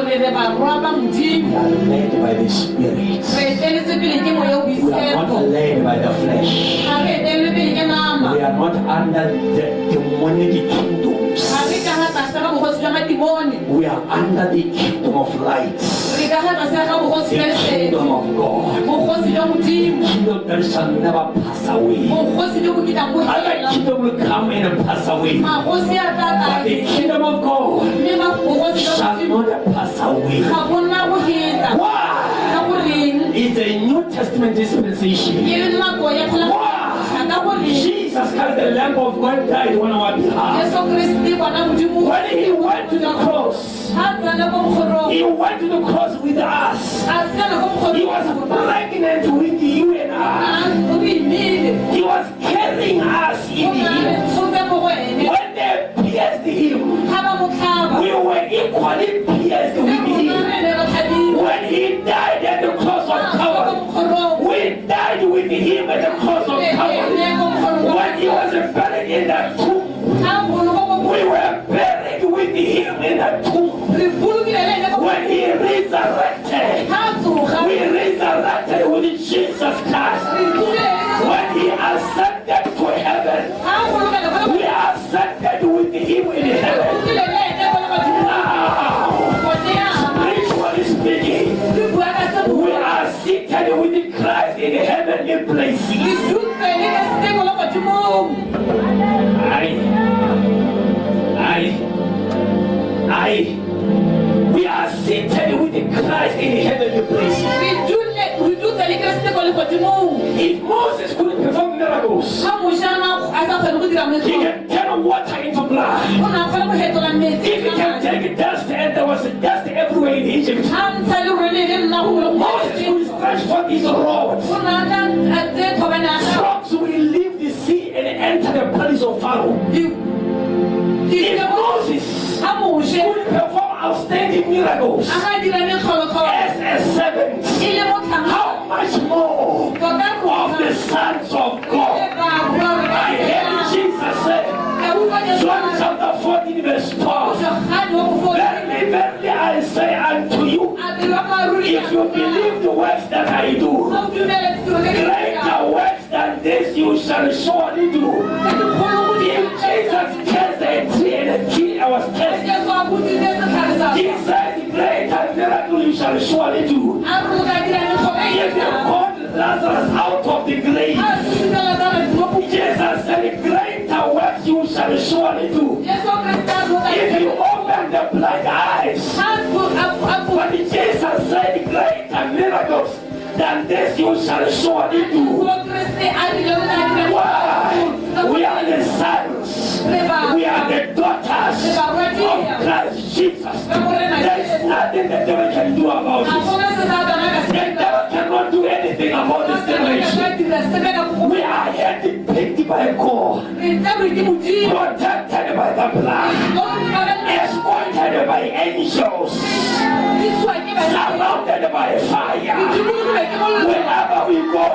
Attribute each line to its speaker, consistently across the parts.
Speaker 1: led by the Spirit. We are not led by the flesh. We are not under the demonic kingdoms. We are under the kingdom of light. The kingdom of God. The kingdom that shall never pass away. Other kingdom will come and pass away. But the kingdom of God shall not pass away. Why? It's a New Testament dispensation. Why? Jesus Christ, the Lamb of God, died on our behalf. When he went to the cross, he went to the cross with us. He was pregnant with you and I. He was carrying us in him. When they pierced him, we were equally pierced with him. When he died at the cross of Calvary, we died with him at the cross of Calvary. When he was buried in the tomb, we were buried with him in the tomb. When he resurrected, we resurrected with Jesus Christ. When he ascended to heaven, we ascended with him in heaven. Now, spiritually speaking, we are seated with Christ in heavenly places. We are seated with Christ in heavenly places. If Moses couldn't perform miracles, he can turn water into blood. If he can take dust, and there was dust everywhere in Egypt, Moses could stretch forth his rod. Frogs will leave the sea and enter the palace of Pharaoh. If Moses could perform outstanding miracles as a servant, how much more of the sons of God? I heard Jesus say, John chapter 14 verse 12, verily, verily, I say unto you, if you believe the works that I do, greater works than this you shall surely do. If Jesus cast a tree and a tree I was cast, he said, greater miracle you shall surely do. If you called Lazarus out of the grave, Jesus said, greater works you shall surely do. If you open the blind eyes, but Jesus said, greater miracles than this you shall surely do. Why? We are the sons, we are the daughters of Christ Jesus. There is nothing the devil can do about it. The devil cannot do anything about this generation. We are handpicked by God, protected by the blood, escorted by angels, surrounded by fire wherever we go,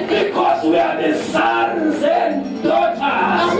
Speaker 1: because we are the sons and daughters